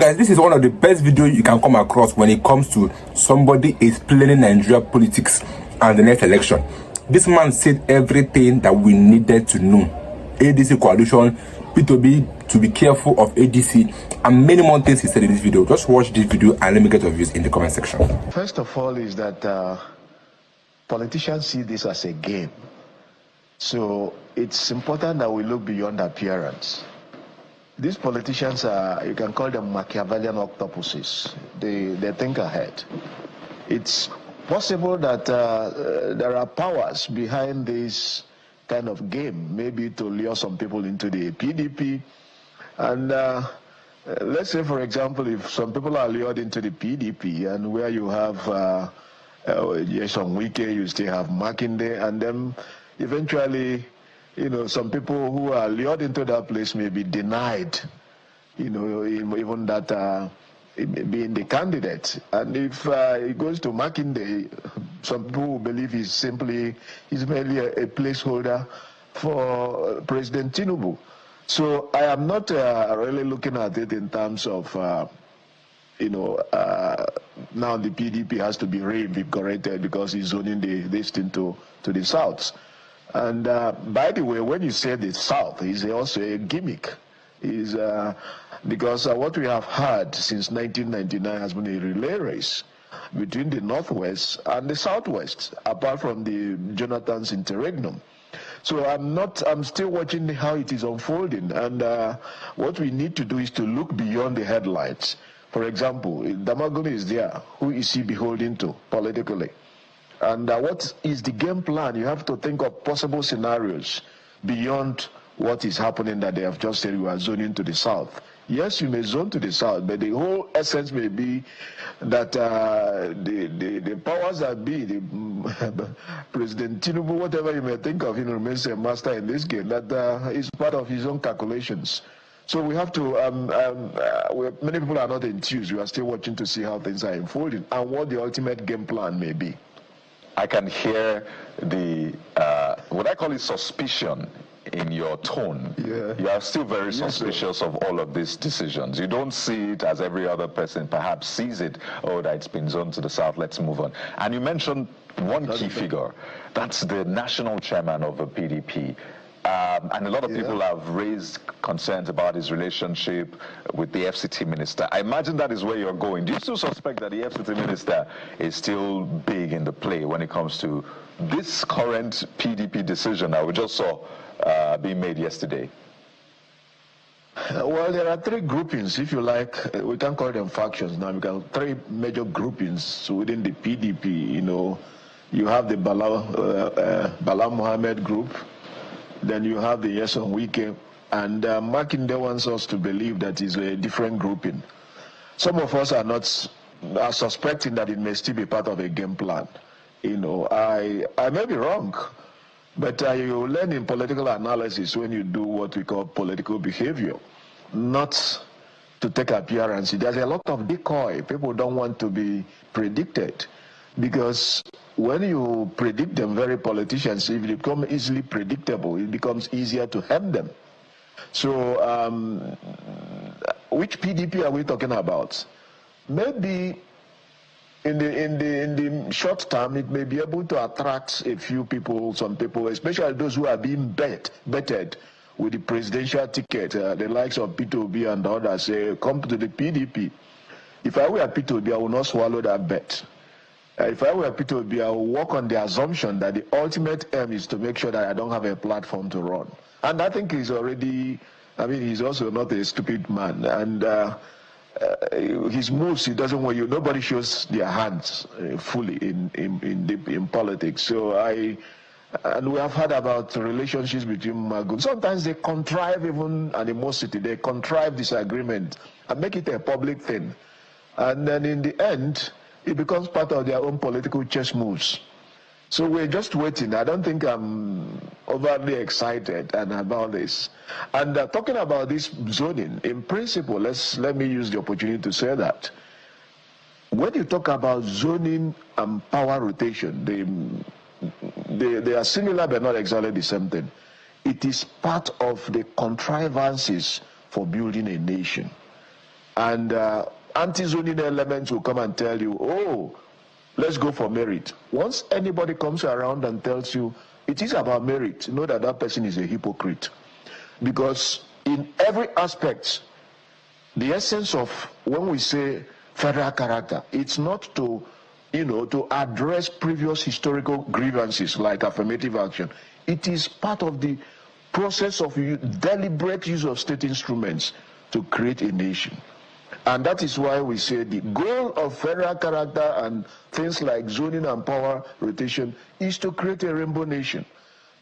Guys, this is one of the best videos you can come across when it comes to somebody explaining Nigeria politics and the next election. This man said everything that we needed to know. ADC coalition, P2B, to be careful of ADC, and many more things he said in this video. Just watch this video and let me get your views in the comment section. First of all is that politicians see this as a game. So it's important that we look beyond appearance. These politicians are, you can call them Machiavellian octopuses. They think ahead. It's possible that there are powers behind this kind of game, maybe to lure some people into the PDP. And let's say, for example, if some people are lured into the PDP and where you have some Wike, you still have Makinde, and then eventually, some people who are lured into that place may be denied, even that being the candidate. And if it goes to Makinde, some people will believe he's merely a placeholder for President Tinubu. So I am not really looking at it in terms of, now the PDP has to be reinvigorated because he's zoning this thing to the south. And by the way, when you say the South, is also a gimmick. Because what we have had since 1999 has been a relay race between the Northwest and the Southwest, apart from the Jonathan's interregnum. So I'm still watching how it is unfolding. And what we need to do is to look beyond the headlines. For example, if Damaguni is there, who is he beholden to politically? And what is the game plan? You have to think of possible scenarios beyond what is happening that they have just said we are zoning to the south. Yes, you may zone to the south, but the whole essence may be that the powers that be, the President Tinubu, whatever you may think of, remains a master in this game, that is part of his own calculations. So we have to, many people are not enthused. We are still watching to see how things are unfolding and what the ultimate game plan may be. I can hear the, what I call it, suspicion in your tone. Yeah. You are still very suspicious of all of these decisions. You don't see it as every other person perhaps sees it. Oh, that it's been zoned to the south, let's move on. And you mentioned one key figure. That's the national chairman of the PDP. And a lot of people have raised concerns about his relationship with the FCT minister. I imagine that is where you're going. Do you still suspect that the FCT minister is still big in the play when it comes to this current PDP decision that we just saw being made yesterday? Well, there are three groupings, if you like. We can call them factions now. We have three major groupings within the PDP. You have the Bala Mohammed group. Then you have the Yeson Wike, and Makinde wants us to believe that is a different grouping. Some of us are suspecting that it may still be part of a game plan. I may be wrong, but you learn in political analysis when you do what we call political behavior, not to take appearance. There's a lot of decoy. People don't want to be predicted. Because when you predict them, politicians, if they become easily predictable, it becomes easier to hem them. So, which PDP are we talking about? Maybe in the short term, it may be able to attract a few people, some people, especially those who are being betted with the presidential ticket, the likes of P2B and others, say, come to the PDP. If I were P2B, I would not swallow that bet. If I were P2B, I would work on the assumption that the ultimate aim is to make sure that I don't have a platform to run. And I think he's also not a stupid man. And his moves, he doesn't want nobody shows their hands fully in politics. So and we have heard about relationships between Magun. Sometimes they contrive even animosity, they contrive disagreement and make it a public thing. And then in the end, it becomes part of their own political chess moves. So we're just waiting. I don't think I'm overly excited about this. And talking about this zoning, in principle, let me use the opportunity to say that when you talk about zoning and power rotation, they are similar but not exactly the same thing. It is part of the contrivances for building a nation. And anti-zoning elements will come and tell you, oh, let's go for merit. Once anybody comes around and tells you it is about merit, know that that person is a hypocrite. Because in every aspect, the essence of when we say federal character, it's not to, to address previous historical grievances like affirmative action. It is part of the process of deliberate use of state instruments to create a nation. And that is why we say the goal of federal character and things like zoning and power rotation is to create a rainbow nation,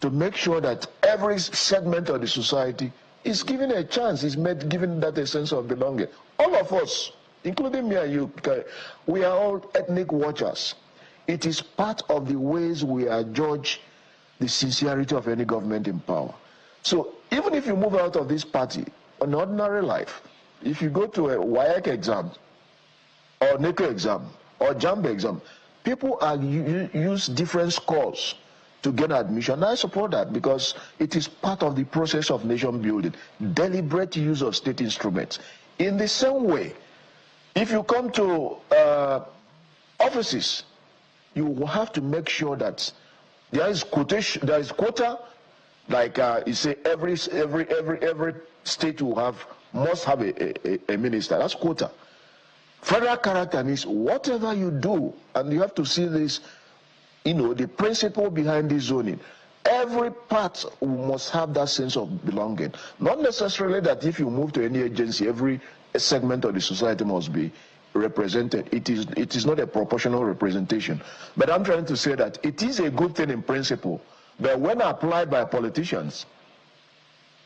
to make sure that every segment of the society is given a chance, is given that a sense of belonging. All of us, including me and you, we are all ethnic watchers. It is part of the ways we are judged the sincerity of any government in power. So even if you move out of this party, on ordinary life, if you go to a WAEC exam, or NECO exam, or JAMB exam, people are use different scores to gain admission. I support that because it is part of the process of nation building, deliberate use of state instruments. In the same way, if you come to offices, you will have to make sure that there is quota, like you say every state will must have a minister. That's quota. Federal character means whatever you do, and you have to see this, the principle behind this zoning. Every part must have that sense of belonging. Not necessarily that if you move to any agency, every segment of the society must be represented. It is not a proportional representation. But I'm trying to say that it is a good thing in principle, but when applied by politicians,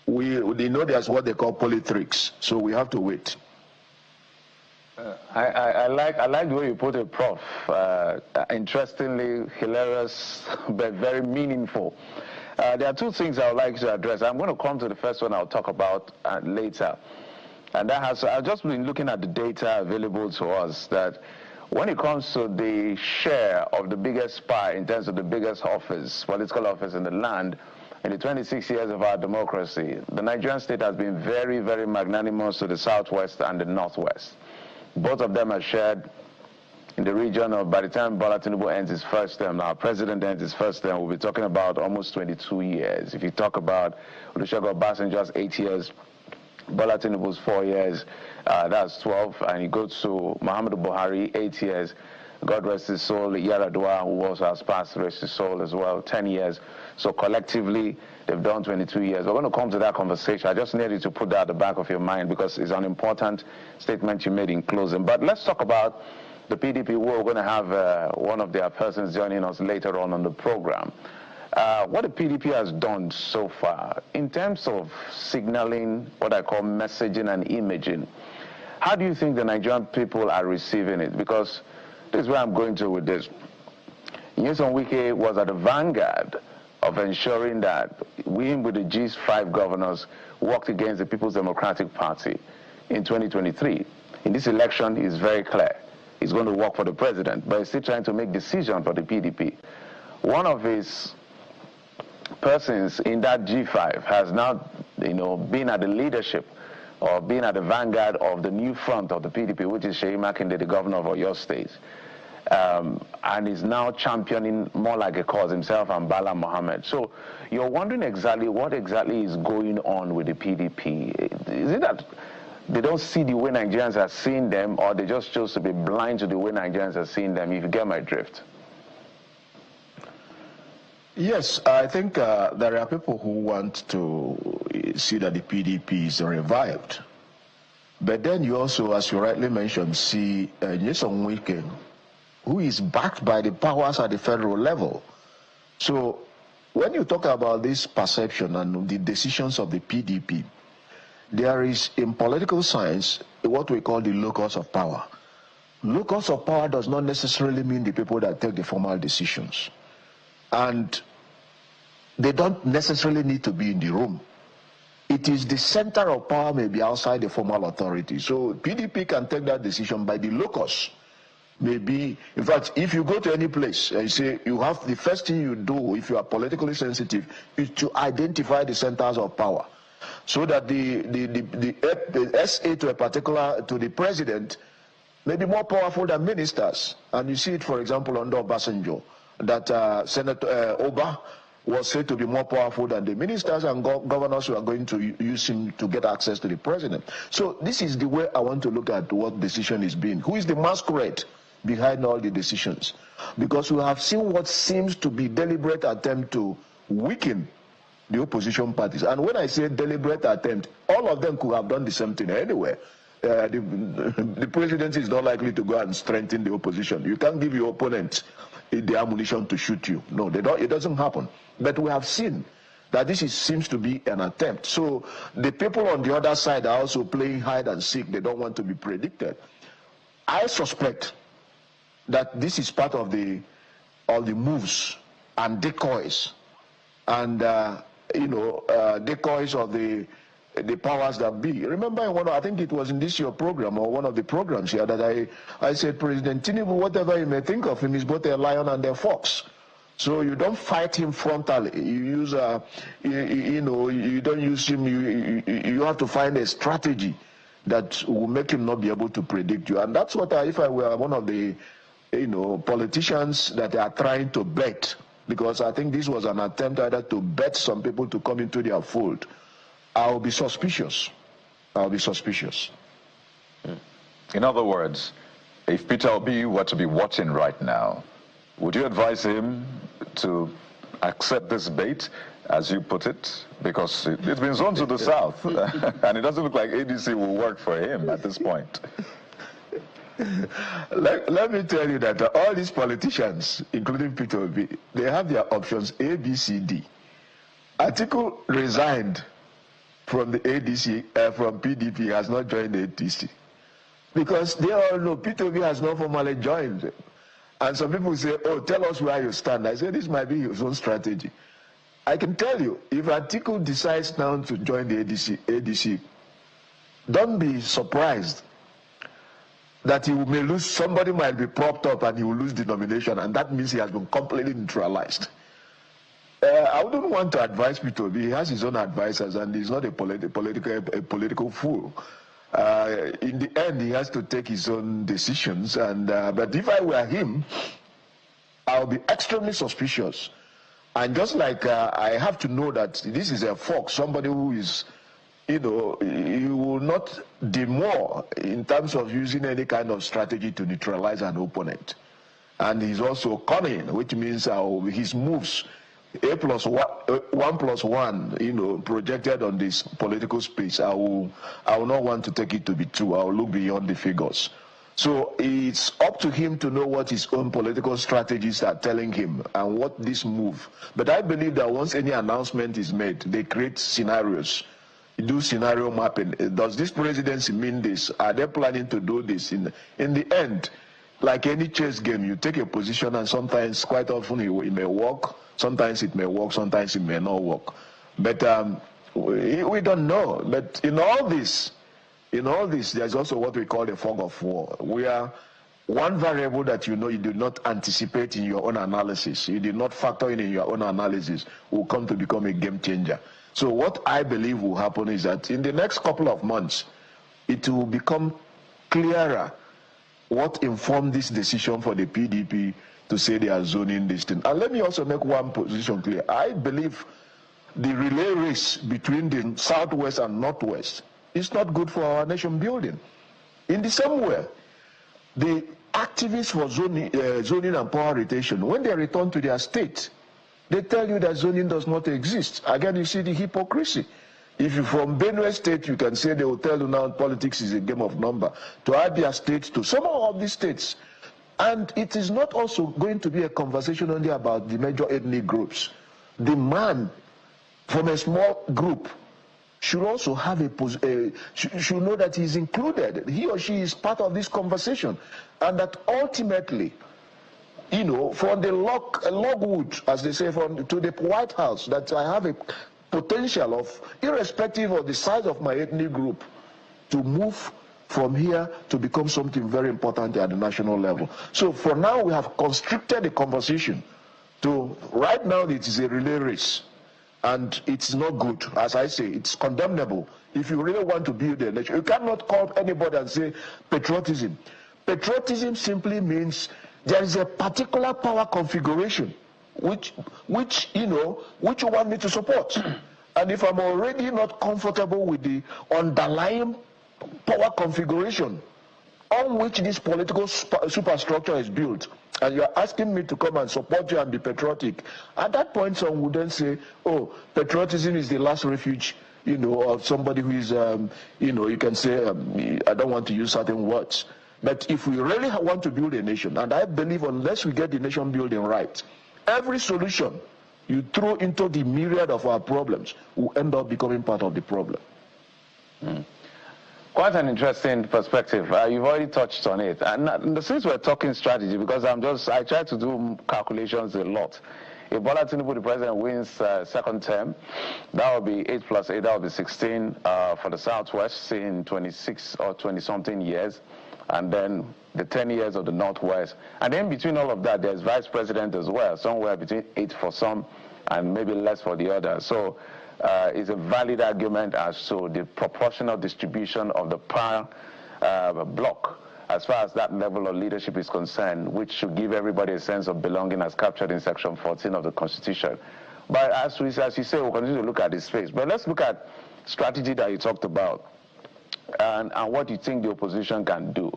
they know there's what they call politricks, so we have to wait. I like the way you put it, Prof. Interestingly, hilarious, but very meaningful. There are two things I would like to address. I'm going to come to the first one I'll talk about later. And I've just been looking at the data available to us that when it comes to the share of the biggest pie in terms of the biggest office, political office in the land, in the 26 years of our democracy, the Nigerian state has been very, very magnanimous to the southwest and the northwest. Both of them are shared in the region of, by the time Bola Tinubu ends his first term, our president ends his first term, we'll be talking about almost 22 years. If you talk about Olusegun Obasanjo's 8 years, Bola Tinubu's 4 years, that's 12, and you go to Muhammadu Buhari, 8 years, God rest his soul, Yaradua, who also has passed, rest his soul as well, 10 years. So collectively, they've done 22 years. We're going to come to that conversation. I just needed to put that at the back of your mind because it's an important statement you made in closing. But let's talk about the PDP. We're going to have one of their persons joining us later on the program. What the PDP has done so far in terms of signaling what I call messaging and imaging, how do you think the Nigerian people are receiving it? Because this is where I'm going to with this. Nyesom Wike was at the vanguard of ensuring that we, with the G5 governors, worked against the People's Democratic Party in 2023. In this election, it's very clear. He's going to work for the president, but he's still trying to make decisions for the PDP. One of his persons in that G5 has now, been at the leadership or been at the vanguard of the new front of the PDP, which is Seyi Makinde, the governor of Oyo State. And is now championing more like a cause himself and Bala Mohammed. So you're wondering exactly what exactly is going on with the PDP. Is it that they don't see the way Nigerians are seeing them, or they just chose to be blind to the way Nigerians are seeing them, if you get my drift? Yes, I think there are people who want to see that the PDP is revived. But then you also, as you rightly mentioned, see Nyesom Wike, who is backed by the powers at the federal level. So when you talk about this perception and the decisions of the PDP, there is in political science what we call the locus of power. Locus of power does not necessarily mean the people that take the formal decisions. And they don't necessarily need to be in the room. It is the center of power may be outside the formal authority. So PDP can take that decision by the locus. Maybe, in fact, if you go to any place and you say you have the first thing you do if you are politically sensitive is to identify the centers of power. so that the SA to a particular, to the president, may be more powerful than ministers. And you see it, for example, under Obasanjo, that Senator Oba was said to be more powerful than the ministers, and governors who are going to use him to get access to the president. So this is the way I want to look at what decision is being. Who is the masquerade behind all the decisions? Because we have seen what seems to be deliberate attempt to weaken the opposition parties. And when I say deliberate attempt, all of them could have done the same thing anyway. The presidency is not likely to go and strengthen the opposition. You can't give your opponent the ammunition to shoot you. No, it doesn't happen. But we have seen that this seems to be an attempt. So the people on the other side are also playing hide and seek. They don't want to be predicted. I suspect that this is part of all the moves and decoys, and decoys of the powers that be. Remember, I think it was in this your program or one of the programs here that I said President Tinubu, whatever you may think of him, is both a lion and a fox. So you don't fight him frontally. You use you don't use him. You have to find a strategy that will make him not be able to predict you. And that's what if I were one of the politicians that are trying to bet, because I think this was an attempt either to bet some people to come into their fold, I'll be suspicious. I'll be suspicious. In other words, if Peter Obi were to be watching right now, would you advise him to accept this bait, as you put it? Because it's been zoned to the south, and it doesn't look like ADC will work for him at this point. Let me tell you that all these politicians, including Peter Obi, they have their options A, B, C, D. Atiku resigned from the ADC, from PDP, has not joined the ADC. Because they all know Peter Obi has not formally joined. And some people say, oh, tell us where you stand. I say, this might be his own strategy. I can tell you, if Atiku decides now to join the ADC, don't be surprised that he may lose. Somebody might be propped up and he will lose the nomination, and that means he has been completely neutralized. I wouldn't want to advise Peter Obi. He has his own advisors, and he's not a political fool. In the end, he has to take his own decisions. But if I were him, I'll be extremely suspicious. And just like I have to know that this is a fox, somebody who is, he will not demur in terms of using any kind of strategy to neutralize an opponent. And he's also cunning, which means his moves, A plus 1 plus 1, projected on this political space, I will not want to take it to be true. I will look beyond the figures. So it's up to him to know what his own political strategies are telling him and what this move. But I believe that once any announcement is made, they create scenarios. You do scenario mapping. Does this presidency mean this? Are they planning to do this? In the end, like any chess game, you take a position, and sometimes, quite often, it may work. Sometimes it may work, sometimes it may not work. But we don't know. But in all this, there's also what we call the fog of war. We are one variable that you did not anticipate in your own analysis. You did not factor in your own analysis will come to become a game changer. So what I believe will happen is that in the next couple of months, it will become clearer what informed this decision for the PDP to say they are zoning this thing. And let me also make one position clear. I believe the relay race between the Southwest and Northwest is not good for our nation building. In the same way, the activists for zoning and power rotation, when they return to their state, they tell you that zoning does not exist. Again, you see the hypocrisy. If you're from Benue State, you can say they will tell you now politics is a game of number. To Abia State, to some of these states. And it is not also going to be a conversation only about the major ethnic groups. The man from a small group should also have should know that he is included. He or she is part of this conversation. And that ultimately, from the logwood, as they say, to the White House, that I have a potential of, irrespective of the size of my ethnic group, to move from here to become something very important at the national level. So for now, we have constricted the conversation to, right now it is a relay race. And it's not good. As I say, it's condemnable. If you really want to build a nation, you cannot call anybody and say patriotism. Patriotism simply means there is a particular power configuration which you want me to support. And if I'm already not comfortable with the underlying power configuration on which this political superstructure is built, and you're asking me to come and support you and be patriotic, at that point some would then say, oh, patriotism is the last refuge, of somebody who is, you can say, I don't want to use certain words. But if we really want to build a nation, and I believe unless we get the nation building right, every solution you throw into the myriad of our problems will end up becoming part of the problem. Quite an interesting perspective. You've already touched on it. And since we're talking strategy, because I try to do calculations a lot. If Bola Tinubu, the president, wins second term, that will be 8 plus 8, that will be 16 for the Southwest in 26 or 20-something years. And then the 10 years of the Northwest. And then between all of that, there's vice president as well, somewhere between 8 for some and maybe less for the others. So it's a valid argument as to the proportional distribution of the power block as far as that level of leadership is concerned, which should give everybody a sense of belonging as captured in Section 14 of the Constitution. But as you say, we'll continue to look at this space. But let's look at strategy that you talked about and what you think the opposition can do.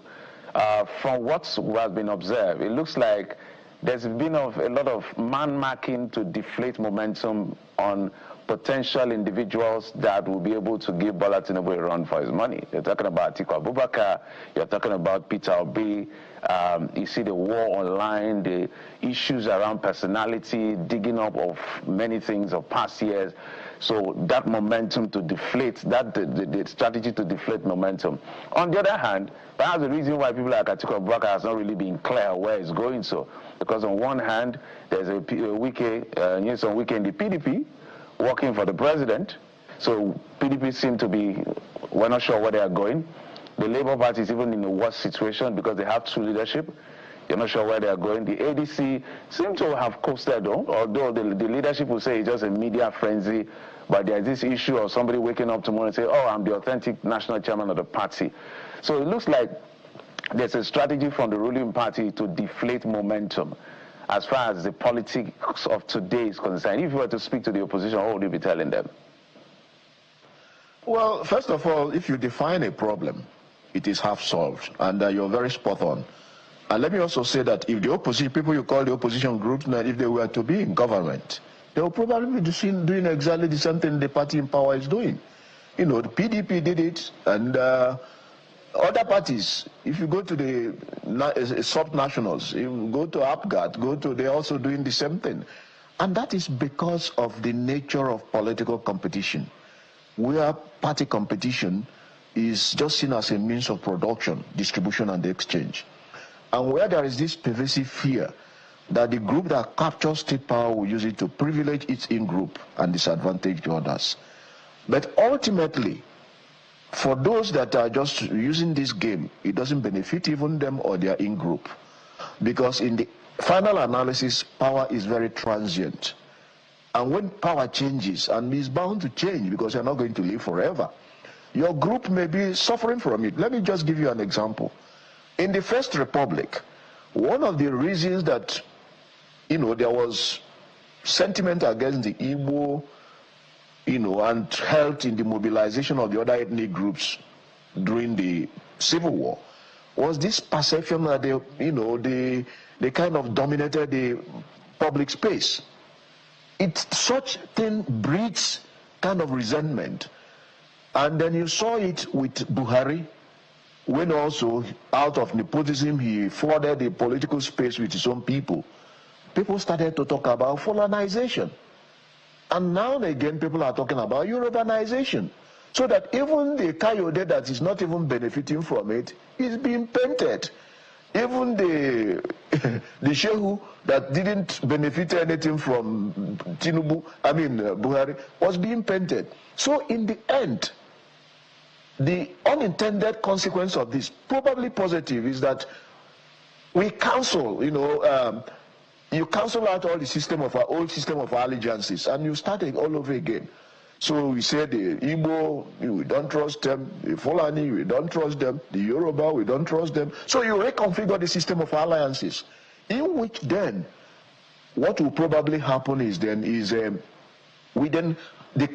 From what has been observed, it looks like there's been a lot of man-marking to deflate momentum on potential individuals that will be able to give Bola Tinubu a run for his money. You're talking about Atiku Abubakar, you're talking about Peter Obi, you see the war online, the issues around personality, digging up of many things of past years. So that momentum to deflate, the strategy to deflate momentum. On the other hand, perhaps the reason why people like Atiku Abubakar has not really been clear where it's going so, because on one hand, there's a news on Wike in the PDP, working for the president. So PDP seem to be, we're not sure where they are going. The Labour Party is even in a worse situation because they have two leadership. You're not sure where they are going. The ADC seem to have coasted on, although the leadership will say it's just a media frenzy. But there's this issue of somebody waking up tomorrow and say, oh, I'm the authentic national chairman of the party. So it looks like there's a strategy from the ruling party to deflate momentum as far as the politics of today is concerned. If you were to speak to the opposition, what would you be telling them? Well, first of all, if you define a problem, it is half solved, and you're very spot on. And let me also say that if the opposition, people you call the opposition groups, now, if they were to be in government, they will probably be doing exactly the same thing the party in power is doing. The PDP did it, and other parties, if you go to the sub-nationals, you go to APGAT, they're also doing the same thing. And that is because of the nature of political competition, where party competition is just seen as a means of production, distribution, and exchange. And where there is this pervasive fear that the group that captures state power will use it to privilege its in-group and disadvantage the others. But ultimately, for those that are just using this game, it doesn't benefit even them or their in-group. Because in the final analysis, power is very transient. And when power changes, and it's bound to change because you're not going to live forever, your group may be suffering from it. Let me just give you an example. In the First Republic, one of the reasons that, there was sentiment against the Igbo, and helped in the mobilization of the other ethnic groups during the Civil War, was this perception that they kind of dominated the public space. Such thing breeds kind of resentment. And then you saw it with Buhari, when also, out of nepotism, he flooded the political space with his own people. People started to talk about Fulanization. And now and again, people are talking about Yorubanization. So that even the Kayode that is not even benefiting from it is being painted. Even the Shehu that didn't benefit anything from Buhari, was being painted. So in the end, the unintended consequence of this, probably positive, is that we counsel, You cancel out all the system of our old system of allegiances, and you start it all over again. So we say the Igbo, we don't trust them. The Fulani, we don't trust them. The Yoruba, we don't trust them. So you reconfigure the system of alliances, in which then what will probably happen is the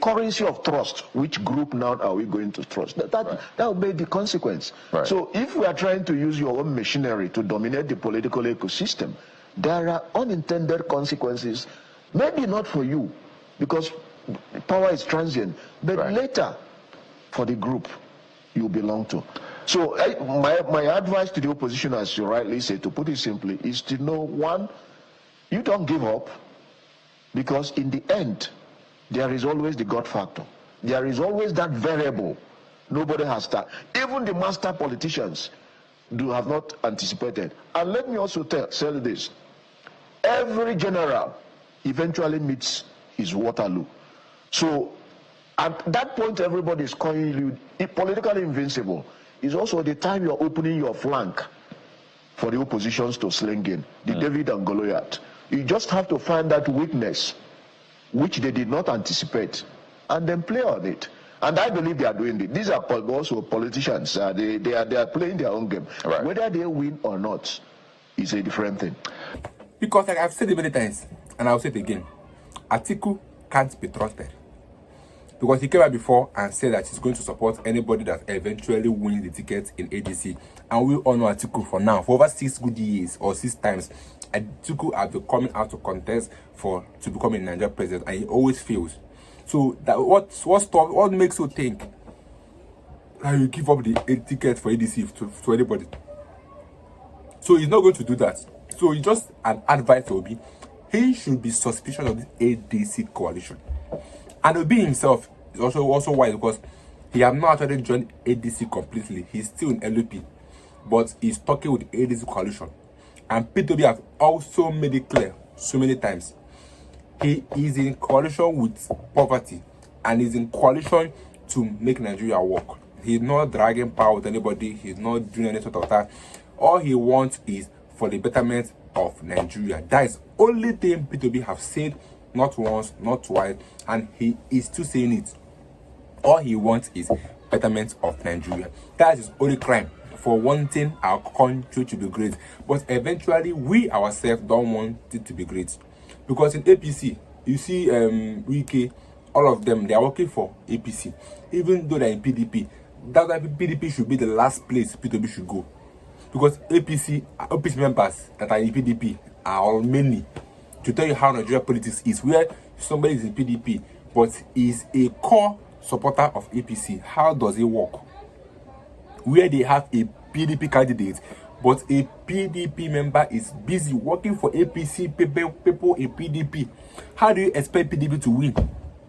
currency of trust. Which group now are we going to trust? That will be the consequence. Right. So if we are trying to use your own machinery to dominate the political ecosystem, there are unintended consequences. Maybe not for you, because power is transient, but later for the group you belong to. So my advice to the opposition, as you rightly say, to put it simply, is to know, one, you don't give up, because in the end, there is always the God factor. There is always that variable nobody has that. Even the master politicians have not anticipated. And let me also tell you this. Every general eventually meets his Waterloo. So at that point, everybody is calling you politically invincible. It's also the time you're opening your flank for the oppositions to sling in, the David and Goliath. You just have to find that weakness, which they did not anticipate, and then play on it. And I believe they are doing it. These are also politicians. They are playing their own game. Right. Whether they win or not is a different thing. Because like I've said it many times, and I'll say it again, Atiku can't be trusted. Because he came out before and said that he's going to support anybody that eventually wins the ticket in ADC. And we all know Atiku for now. For over 6 good years or 6 times, Atiku has been coming out to contest to become a Nigerian president, and he always fails. So that what makes you think that you give up the ticket for ADC to anybody? So he's not going to do that. So it's just an advice to Obi. He should be suspicious of this ADC coalition. And Obi himself is also wise, because he has not actually joined ADC completely. He's still in LP, but he's talking with the ADC coalition. And P2B has also made it clear so many times. He is in coalition with poverty, and he's in coalition to make Nigeria work. He's not dragging power with anybody. He's not doing any sort of that. All he wants is for the betterment of Nigeria. That is only thing P2B have said, not once, not twice, and he is still saying it. All he wants is betterment of Nigeria. That is his only crime, for wanting our country to be great. But eventually, we ourselves don't want it to be great. Because in APC, you see Wike, all of them, they are working for APC. Even though they're in PDP, that's why PDP should be the last place P2B should go. Because APC members that are in PDP are all many. To tell you how Nigeria politics is, where somebody is in PDP but is a core supporter of APC, how does it work? Where they have a PDP candidate, but a PDP member is busy working for APC people in PDP. How do you expect PDP to win?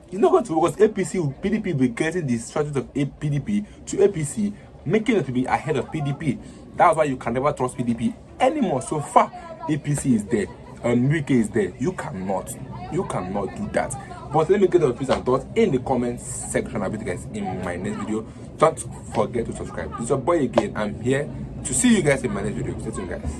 It's not going to, because PDP will be getting the strategy of PDP to APC, making it to be ahead of PDP. That's why you can never trust PDP anymore. So far, APC is there. Wike is there. You cannot do that. But let me get your views and thoughts in the comments section. I'll be guys in my next video. Don't forget to subscribe. It's your boy again. I'm here to see you guys in my next video. Stay tuned, guys.